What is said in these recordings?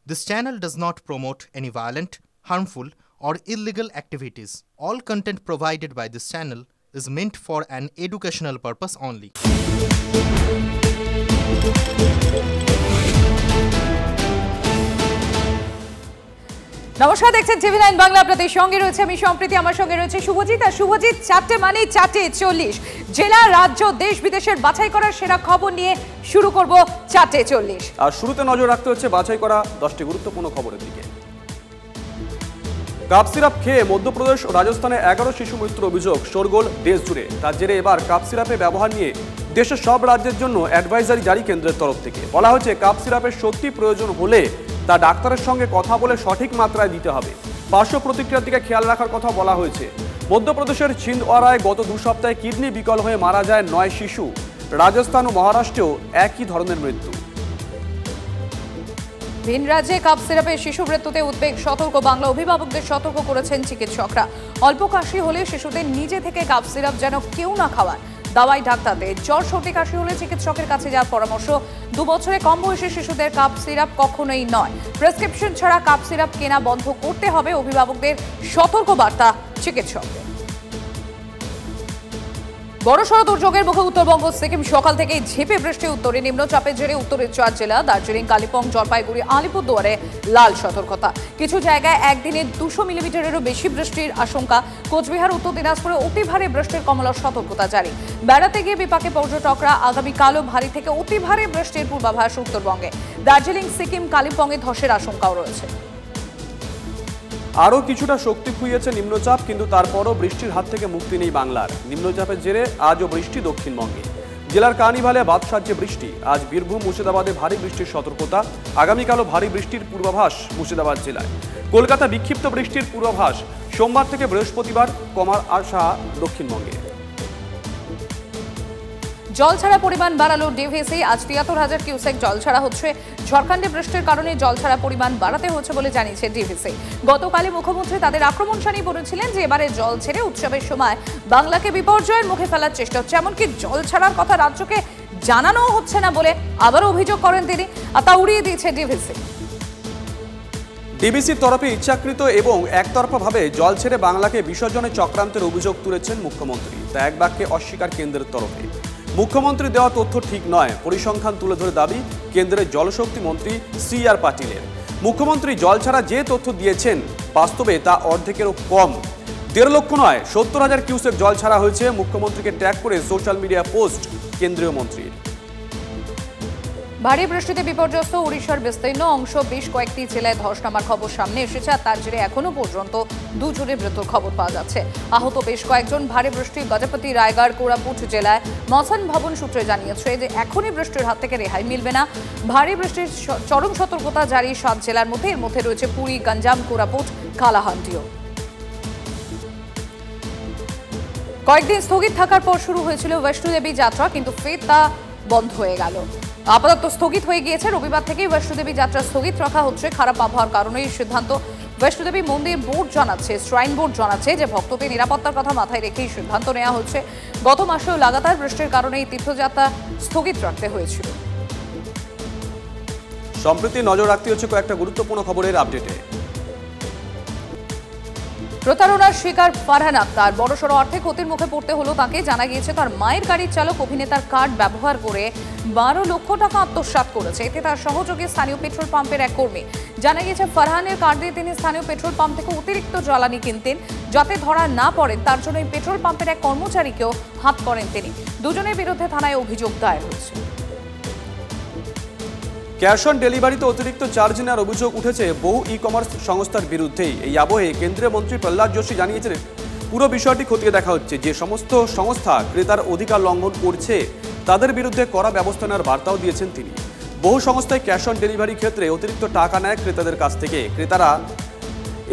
This channel does not promote any violent, harmful, or illegal activities. All content provided by this channel is meant for an educational purpose only. নমস্কার, দেখছেন TV9 Bangla. আপনাদের সঙ্গে রয়েছে আমি সম্প্রীতি, আমার সঙ্গে রয়েছে শুভজিৎ। আর শুভজিৎ, 4টে মানে 4:40 জেলা, রাজ্য, দেশ বিদেশের বাছাই করা সেরা খবর নিয়ে শুরু করব 4:40। আর শুরুতে নজর রাখতে হচ্ছে বাছাই করা 10টি গুরুত্বপূর্ণ খবরের দিকে। কাপ সিরাপ খেয়ে মধ্যপ্রদেশ ও রাজস্থানে 11 শিশু মৃত্যুর অভিযোগ শোরগোল দেশ জুড়ে। তার জেরে এবার কাপ সিরাপের ব্যবহার নিয়ে দেশের সব রাজ্যের জন্য অ্যাডভাইজারি জারি কেন্দ্রের তরফ থেকে। বলা হচ্ছে কাপ সিরাপের সত্যি প্রয়োজন হলে তা ডাক্তারের সঙ্গে কথা বলে সঠিক মাত্রায় দিতে হবে। পার্শ্ব প্রতিক্রিয়ার দিকে খেয়াল রাখার কথা বলা হয়েছে। মধ্যপ্রদেশের ছিন্দওয়ারায় গত 2 সপ্তাহে কিডনি বিকল হয়ে মারা যায় 9 শিশু। রাজস্থান ও মহারাষ্ট্রেও একই ধরনের মৃত্যু। ভিন রাজ্যে কাপ সিরাপে শিশু মৃত্যুতে উদ্বেগ, সতর্ক বাংলা। অভিভাবকদের সতর্ক করেছেন চিকিৎসকরা। অল্প কাশি হলে শিশুদের নিজে থেকে কাপ সিরাপ যেন কেউ না খাওয়ান। দাওয়াই ডাক্তারদের। জ্বর, সর্দি, কাশি হলে চিকিৎসকের কাছে যাওয়ার পরামর্শ। 2 বছরের কম বয়সী শিশুদের কাপ সিরাপ কখনোই নয়। প্রেসক্রিপশন ছাড়া কাপ সিরাপ কেনা বন্ধ করতে হবে। অভিভাবকদের সতর্ক বার্তা চিকিৎসকদের। বড়সড় দুর্যোগের মুখে উত্তরবঙ্গ। সিকিম সকাল থেকেই ঝেঁপে বৃষ্টি। উত্তরে নিম্নচাপের জেরে উত্তরের 4 জেলা দার্জিলিং, কালিম্পং, জলপাইগুড়ি, আলিপুরদুয়ারে লাল সতর্কতা। কিছু জায়গায় একদিনে 200 মিলিমিটারেরও বেশি বৃষ্টির আশঙ্কা। কোচবিহার, উত্তর দিনাজপুরে অতি ভারী বৃষ্টির কমলা সতর্কতা জারি। বেড়াতে গিয়ে বিপাকে পর্যটকরা। আগামীকালও ভারী থেকে অতি ভারী বৃষ্টির পূর্বাভাস উত্তরবঙ্গে। দার্জিলিং, সিকিম, কালিম্পংয়ে ধসের আশঙ্কাও রয়েছে। আরও কিছুটা শক্তি খুইয়েছে নিম্নচাপ, কিন্তু তারপরও বৃষ্টির হাত থেকে মুক্তি নেই বাংলার। নিম্নচাপের জেরে আজও বৃষ্টি দক্ষিণবঙ্গে। জেলার কানিভালে বাদসাহ্যে বৃষ্টি। আজ বীরভূম, মুর্শিদাবাদে ভারী বৃষ্টির সতর্কতা। আগামীকালও ভারী বৃষ্টির পূর্বাভাস মুর্শিদাবাদ জেলায়। কলকাতা বিক্ষিপ্ত বৃষ্টির পূর্বাভাস। সোমবার থেকে বৃহস্পতিবার কমার আশা দক্ষিণবঙ্গে। জল ছাড়া পরিমাণ বাড়ালো ডিভিসি। আজ 73,000 কিউসেক জল ছাড়া হচ্ছে। ঝড়খণ্ডে বৃষ্টির কারণে জল ছাড়া পরিমাণ বাড়াতে হচ্ছে বলে জানিয়েছে ডিভিসি। গতকালই মুখ্যমন্ত্রী তাদের আক্রমণ শানিয়ে বলেছিলেন যে এবারে জল ছেড়ে উৎসবের সময় বাংলাকে বিপর্যয়ের মুখে ফেলার চেষ্টা হচ্ছে। এমনকি জল ছাড়ার কথা রাজ্যকে জানানোও হচ্ছে না বলে আবারও অভিযোগ করেন তিনি। আর তা উড়িয়ে দিয়েছে ডিভিসি। ডিবিসির তরফে ইচ্ছাকৃত এবং একতরফাভাবে জল ছেড়ে বাংলাকে বিসর্জনের চক্রান্তের অভিযোগ তুলেছেন মুখ্যমন্ত্রী। তা এক বাক্যে অস্বীকার কেন্দ্রের তরফে। মুখ্যমন্ত্রী দেওয়া তথ্য ঠিক নয়, পরিসংখ্যান তুলে ধরে দাবি কেন্দ্রের জলশক্তি মন্ত্রী CR পাটিলের। মুখ্যমন্ত্রী জল ছাড়া যে তথ্য দিয়েছেন বাস্তবে তা অর্ধেকেরও কম। 1.5 লক্ষ নয়, 70,000 কিউসেক জল ছাড়া হয়েছে। মুখ্যমন্ত্রীকে ট্যাগ করে সোশ্যাল মিডিয়া পোস্ট কেন্দ্রীয় মন্ত্রীর। ভারী বৃষ্টিতে বিপর্যস্ত উড়িষ্যার বিস্তীর্ণ অংশ। বেশ কয়েকটি জেলায় ধস নামার খবর সামনে এসেছে। আর তার জেরে এখনো পর্যন্ত 2 জনের মৃত্যুর খবর পাওয়া যাচ্ছে। আহত বেশ কয়েকজন। ভারী বৃষ্টি গজপতি, রায়গড়, কোরাপুট জেলায়। মৌসম ভবন সূত্রে জানিয়েছে যে এখনই বৃষ্টির হাত থেকে রেহাই মিলবে না। ভারী বৃষ্টির চরম সতর্কতা জারি 7 জেলার মধ্যে। এর মধ্যে রয়েছে পুরী, গঞ্জাম, কোরাপুট, কালাহান্ডিও। কয়েকদিন স্থগিত থাকার পর শুরু হয়েছিল বৈষ্ণোদেবী যাত্রা, কিন্তু ফের তা বন্ধ হয়ে গেল। আপাতত স্থগিত হয়ে গিয়েছে। রবিবার থেকেই বৈষ্ণোদেবী যাত্রা স্থগিত রাখা হচ্ছে। খারাপ আবহাওয়ার কারণে এই সিদ্ধান্ত। বৈষ্ণোদেবী মন্দির বোর্ড জানাচ্ছে, শ্রাইন বোর্ড জানাচ্ছে যে ভক্তদের নিরাপত্তার কথা মাথায় রেখেই সিদ্ধান্ত নেওয়া হচ্ছে। গত মাসেও লাগাতার বৃষ্টির কারণে এই তীর্থযাত্রা স্থগিত রাখতে হয়েছিল। সম্প্রতি নজর রাখতে হচ্ছে কয়েকটা গুরুত্বপূর্ণ খবরের আপডেটে। প্রতারণার শিকার ফারহান আক্তার। বড়সড় অর্থে ক্ষতির মুখে পড়তে হলো তাকে। জানা গিয়েছে তার মায়ের গাড়ির চালক অভিনেতার কার্ড ব্যবহার করে 12 লক্ষ টাকা আত্মসাৎ করেছে। এতে তার সহযোগী স্থানীয় পেট্রোল পাম্পের এক কর্মী। জানা গিয়েছে ফারহানের কার্ড দিয়ে তিনি স্থানীয় পেট্রোল পাম্প থেকে অতিরিক্ত জ্বালানি কিনতেন। যাতে ধরা না পড়েন তার জন্য এই পেট্রোল পাম্পের এক কর্মচারীকেও হাত করেন তিনি। দুজনের বিরুদ্ধে থানায় অভিযোগ দায়ের হয়েছে। ক্যাশ অন ডেলিভারিতে অতিরিক্ত চার্জ নেওয়ার অভিযোগ উঠেছে বহু ই-কমার্স সংস্থার বিরুদ্ধেই। এই আবহে কেন্দ্রীয় মন্ত্রী প্রহ্লাদ যোশী জানিয়েছিলেন পুরো বিষয়টি খতিয়ে দেখা হচ্ছে। যে সমস্ত সংস্থা ক্রেতার অধিকার লঙ্ঘন করছে তাদের বিরুদ্ধে কড়া ব্যবস্থা নেওয়ার বার্তাও দিয়েছেন তিনি। বহু সংস্থায় ক্যাশ অন ডেলিভারি ক্ষেত্রে অতিরিক্ত টাকা নেয় ক্রেতাদের কাছ থেকে। ক্রেতারা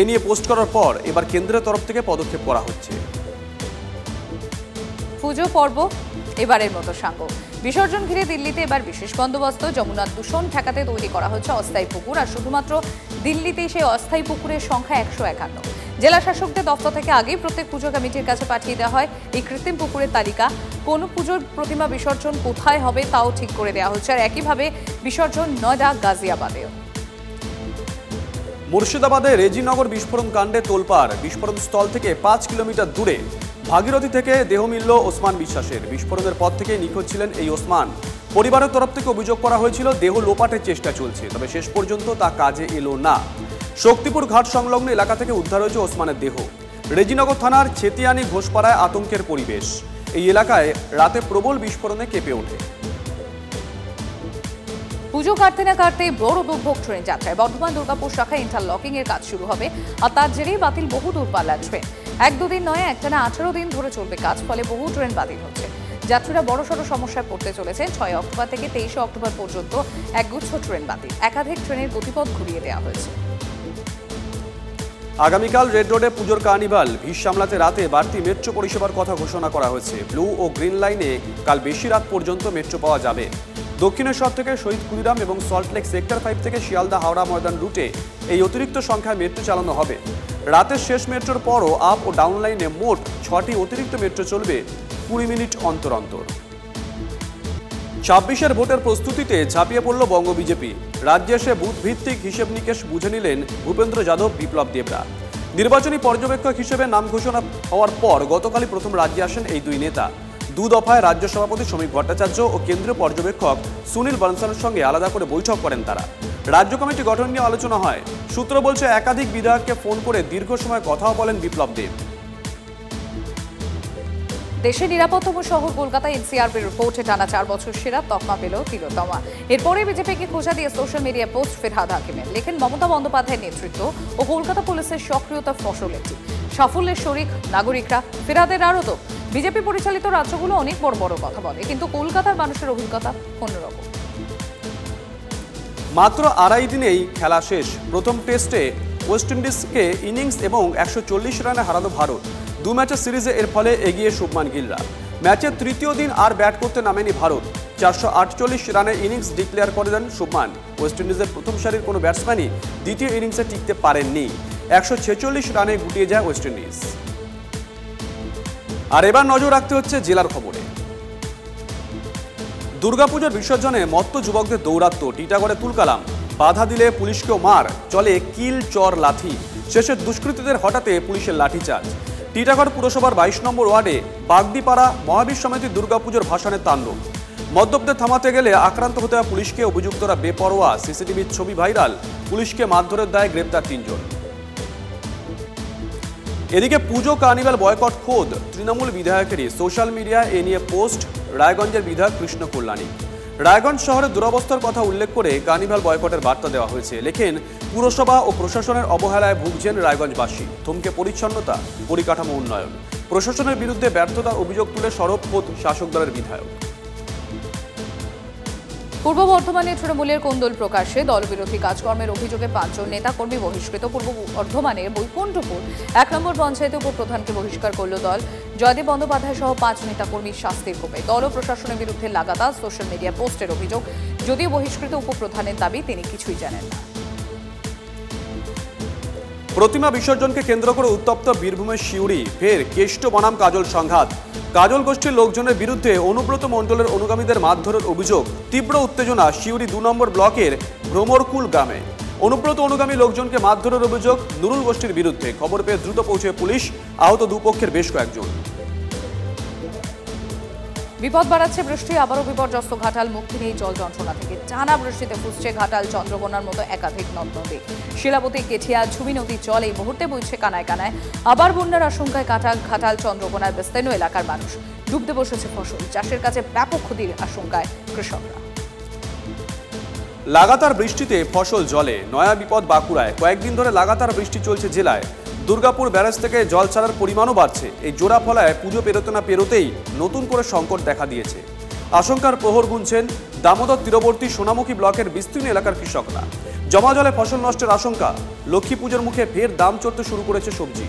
এ নিয়ে পোস্ট করার পর এবার কেন্দ্রের তরফ থেকে পদক্ষেপ করা হচ্ছে। পুজো পর্ব এবারের মতো সাঙ্গ। বিসর্জন ঘিরে দিল্লিতে এবার বিশেষ বন্দোবস্ত। যমুনার দূষণ ঠেকাতে তৈরি করা হচ্ছে অস্থায়ী পুকুর। আর শুধুমাত্র দিল্লিতেই সেই অস্থায়ী পুকুরের সংখ্যা 151। জেলা শাসকদের দপ্তর থেকে আগেই প্রত্যেক পুজো কমিটির কাছে পাঠিয়ে দেওয়া হয় এই কৃত্রিম পুকুরের তালিকা। কোন পুজোর প্রতিমা বিসর্জন কোথায় হবে তাও ঠিক করে দেওয়া হচ্ছে। আর একইভাবে বিসর্জন নয়ডা, গাজিয়াবাদেও। মুর্শিদাবাদে রেজিনগর বিস্ফোরণ কাণ্ডে তোলপাড়। বিস্ফোরণ স্থল থেকে 5 কিলোমিটার দূরে ভাগীরথী থেকে দেহ মিলল ওসমান বিশ্বাসের। বিস্ফোরণের পর থেকেই নিখোঁজ ছিলেন এই ওসমান। পরিবারের তরফ থেকে অভিযোগ করা হয়েছিল দেহ লোপাটের চেষ্টা চলছে, তবে শেষ পর্যন্ত তা কাজে এলো না। শক্তিপুর ঘাট সংলগ্ন এলাকা থেকে উদ্ধার হয়েছে ওসমানের দেহ। রেজিনগর থানার ছেতিয়ানি ঘোষপাড়ায় আতঙ্কের পরিবেশ। এই এলাকায় রাতে প্রবল বিস্ফোরণে কেঁপে ওঠে। পুজো কাটতে না কাটতেই বড় দুর্ভোগ ট্রেন যাত্রায়। বর্ধমান দুর্গাপুর শাখায় ইন্টারলকিং এর কাজ শুরু হবে, আর তার জেরেই বাতিল বহু দূরপাল্লার ট্রেন। 1-2 দিন নয়, একটানা 18 দিন ধরে চলবে কাজ, ফলে বহু ট্রেন বাতিল হচ্ছে। যাত্রীরা বড়সড় সমস্যায় পড়তে চলেছেন। 6 অক্টোবর থেকে 23 অক্টোবর পর্যন্ত একগুচ্ছ ট্রেন বাতিল। একাধিক ট্রেনের গতিপথ ঘুরিয়ে দেওয়া হয়েছে। আগামীকাল রেড রোডে পুজোর কার্নিভাল। ভিড় সামলাতে রাতে বাড়তি মেট্রো পরিষেবার কথা ঘোষণা করা হয়েছে। ব্লু ও গ্রিন লাইনে কাল বেশি রাত পর্যন্ত মেট্রো পাওয়া যাবে। দক্ষিণেশ্বর থেকে শহীদ ক্ষুদিরাম এবং সল্টলেক সেক্টর 5 থেকে শিয়ালদা হাওড়া ময়দান রুটে এই অতিরিক্ত সংখ্যায় মেট্রো চালানো হবে। রাতের শেষ মেট্রোর পরও আপ ও ডাউন লাইনে মোট 6টি অতিরিক্ত মেট্রো চলবে 20 মিনিট অন্তর অন্তর। 26-এর ভোটের প্রস্তুতিতে ঝাঁপিয়ে পড়ল বঙ্গ বিজেপি। রাজ্যে এসে বুথ ভিত্তিক হিসেব নিকেশ বুঝে নিলেন ভূপেন্দ্র যাদব, বিপ্লব দেবরা। নির্বাচনী পর্যবেক্ষক হিসেবে নাম ঘোষণা হওয়ার পর গতকালই প্রথম রাজ্যে আসেন এই দুই নেতা। 2 দফায় রাজ্য সভাপতি শ্রমিক ভট্টাচার্য ও কেন্দ্রীয় পর্যবেক্ষক সুনীল বানসালের সঙ্গে আলাদা করে বৈঠক করেন তারা। রাজ্য কমিটি গঠন নিয়ে আলোচনা হয়। সূত্র বলছে একাধিক বিধায়ককে ফোন করে দীর্ঘ সময় কথাও বলেন বিপ্লব দেব। দেশের নিরাপত্তম শহর কলকাতা এনসিআরবির রিপোর্টে টানা 4 বছর সেরা তকমা পেল তিলোত্তমা। এরপরে বিজেপিকে খোঁজা দিয়ে সোশ্যাল মিডিয়া পোস্ট ফিরহাদ হাকিমের। লেখেন মমতা বন্দ্যোপাধ্যায়ের নেতৃত্ব ও কলকাতা পুলিশের সক্রিয়তা ফসল একটি। সাফল্যের শরিক নাগরিকরা। ফিরহাদের আরও তো বিজেপি পরিচালিত রাজ্যগুলো অনেক বড় বড় কথা বলে, কিন্তু কলকাতার মানুষের অভিজ্ঞতা অন্যরকম। মাত্র 2.5 দিনেই খেলা শেষ। প্রথম টেস্টে ওয়েস্ট ইন্ডিজকে ইনিংস এবং 140 রানে হারালো ভারত। 2 ম্যাচের সিরিজে এর ফলে এগিয়ে শুভমান গিলরা। ম্যাচের তৃতীয় দিন আর ব্যাট করতে নামেনি ভারত। 448 রানে ইনিংস ডিক্লেয়ার করে দেন শুভমান। ওয়েস্ট ইন্ডিজের প্রথম সারির কোনো ব্যাটসম্যানই দ্বিতীয় ইনিংসে টিকতে পারেননি। 146 রানে গুটিয়ে যায় ওয়েস্ট ইন্ডিজ। আর এবার নজর রাখতে হচ্ছে জেলার খবরে। দুর্গাপুজোর বিসর্জনে মত্ত যুবকদের দৌরাত্ম্য। টিটাগড়ে তুলকালাম। বাধা দিলে পুলিশকেও মার। চলে কিল, চর, লাঠি। শেষে দুষ্কৃতীদের হঠাতে পুলিশের লাঠিচার্জ। টিটাগড় পুরসভার 22 নম্বর ওয়ার্ডে বাগদিপাড়া মহাবীর সমিতির দুর্গাপুজোর ভাসানের তাণ্ডব। মদ্যপদের থামাতে গেলে আক্রান্ত হতে হয় পুলিশকে। অভিযুক্তরা বেপরোয়া। সিসিটিভির ছবি ভাইরাল। পুলিশকে মারধরের দায়ে গ্রেপ্তার 3 জন। এদিকে পুজো কার্নিভাল বয়কট খোদ তৃণমূল বিধায়কেরই। সোশ্যাল মিডিয়ায় এ নিয়ে পোস্ট রায়গঞ্জের বিধায়ক কৃষ্ণ কল্যাণী। রায়গঞ্জ শহরের দুরবস্থার কথা উল্লেখ করে কার্নিভাল বয়কটের বার্তা দেওয়া হয়েছে। লেখেন পুরসভা ও প্রশাসনের অবহেলায় ভুগছেন রায়গঞ্জবাসী। থমকে পরিচ্ছন্নতা, পরিকাঠামো উন্নয়ন। প্রশাসনের বিরুদ্ধে ব্যর্থতার অভিযোগ তুলে সরব খোদ শাসক দলের বিধায়ক। পূর্ব বর্ধমানে তৃণমূলের কোন্দল প্রকাশ্যে দলবিরোধী কাজকর্মের অভিযোগে 5 জন নেতাকর্মী বহিষ্কৃত। পূর্ব বর্ধমানের বৈকুণ্ঠপুর 1 নম্বর পঞ্চায়েত উপপ্রধানকে বহিষ্কার করল দল। জয়দেব বন্দ্যোপাধ্যায় সহ 5 নেতাকর্মীর শাস্তির কোপে। দল ও প্রশাসনের বিরুদ্ধে লাগাতার সোশ্যাল মিডিয়া পোস্টের অভিযোগ। যদিও বহিষ্কৃত উপপ্রধানের দাবি তিনি কিছুই জানেন না। প্রতিমা বিসর্জনকে কেন্দ্র করে উত্তপ্ত বীরভূমের সিউড়ি। ফের কেষ্ট বনাম কাজল সংঘাত। কাজল গোষ্ঠীর লোকজনের বিরুদ্ধে অনুব্রত মণ্ডলের অনুগামীদের মারধরের অভিযোগ। তীব্র উত্তেজনা শিউড়ি 2 নম্বর ব্লকের ভ্রমরকুল গ্রামে। অনুব্রত অনুগামী লোকজনকে মারধরের অভিযোগ নুরুল গোষ্ঠীর বিরুদ্ধে। খবর পেয়ে দ্রুত পৌঁছে পুলিশ। আহত দুপক্ষের বেশ কয়েকজন। বিপদ বাড়াচ্ছে বৃষ্টি। আবারও বিপর্যস্ত ঘাটাল। মুক্তি নেই জল যন্ত্রণা থেকে। টানা বৃষ্টিতে ফুসছে ঘাটাল, চন্দ্রকোনার মতো একাধিক নদ নদী। শিলাবতী, কেঠিয়া, ঝুমি নদীর জল এই মুহূর্তে বইছে কানায় কানায়। আবার বন্যার আশঙ্কায় ঘাটাল, চন্দ্রকোনার বিস্তীর্ণ এলাকার মানুষ। ডুবতে বসেছে ফসল। চাষের কাছে ব্যাপক ক্ষতির আশঙ্কায় কৃষকরা। লাগাতার বৃষ্টিতে ফসল জলে। নয়া বিপদ বাঁকুড়ায়। কয়েকদিন ধরে লাগাতার বৃষ্টি চলছে জেলায়। দুর্গাপুর ব্যারেজ থেকে জল ছাড়ার পরিমাণও বাড়ছে। এই জোড়া ফলায় পুজো পেরোতে না পেরোতেই নতুন করে সংকট দেখা দিয়েছে। আশঙ্কার প্রহর গুনছেন দামোদর তীরবর্তী সোনামুখী ব্লকের বিস্তীর্ণ এলাকার কৃষকরা। জমা জলে ফসল নষ্টের আশঙ্কা। লক্ষ্মী পুজোর মুখে ফের দাম চড়তে শুরু করেছে সবজি।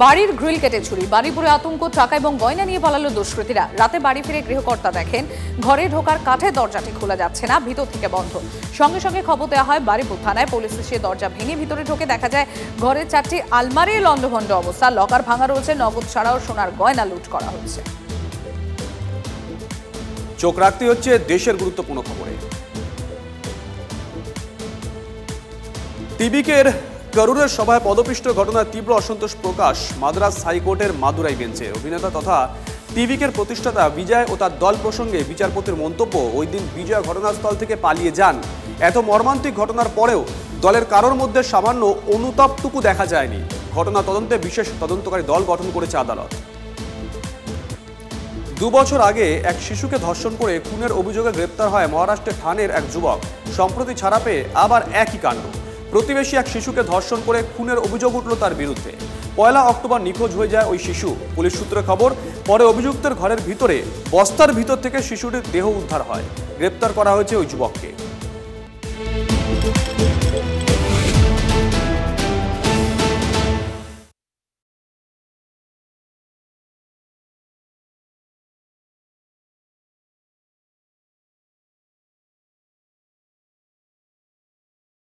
বাড়ির গ্রিল কেটে চুরি। বাড়িপুরে আতঙ্ক। টাকা এবং গয়না নিয়ে পালালো দুষ্কৃতীরা। রাতে বাড়ি ফিরে গৃহকর্তা দেখেন ঘরে ঢোকার কাঠের দরজাটি খোলা যাচ্ছে না, ভিতর থেকে বন্ধ। সঙ্গে সঙ্গে খবর দেওয়া হয় বাড়িপুর থানায়। পুলিশ এসে দরজা ভেঙে ভিতরে ঢোকে দেখা যায় ঘরের 4টি আলমারি লণ্ডভণ্ড অবস্থা। লকার ভাঙা রয়েছে। নগদ ছাড়াও সোনার গয়না লুট করা হচ্ছে। চোখ রাখতে হচ্ছে দেশের গুরুত্বপূর্ণ খবরে। টিভিকের করুরের সভায় পদপিষ্ট ঘটনায় তীব্র অসন্তোষ প্রকাশ মাদ্রাজ হাইকোর্টের মাদুরাই বেঞ্চে। অভিনেতা তথা টিভিকের প্রতিষ্ঠাতা বিজয় ও তার দল প্রসঙ্গে বিচারপতির মন্তব্য, ওই দিন বিজয় ঘটনাস্থল থেকে পালিয়ে যান। এত মর্মান্তিক ঘটনার পরেও দলের কারোর মধ্যে সামান্য অনুতাপটুকু দেখা যায়নি। ঘটনা তদন্তে বিশেষ তদন্তকারী দল গঠন করেছে আদালত। 2 বছর আগে এক শিশুকে ধর্ষণ করে খুনের অভিযোগে গ্রেপ্তার হয় মহারাষ্ট্রের ঠানের এক যুবক। সম্প্রতি ছাড়া পেয়ে আবার একই কাণ্ড। প্রতিবেশী এক শিশুকে ধর্ষণ করে খুনের অভিযোগ উঠল তার বিরুদ্ধে। 1 অক্টোবর নিখোঁজ হয়ে যায় ওই শিশু। পুলিশ সূত্রে খবর, পরে অভিযুক্তের ঘরের ভিতরে বস্তার ভিতর থেকে শিশুটির দেহ উদ্ধার হয়। গ্রেপ্তার করা হয়েছে ওই যুবককে।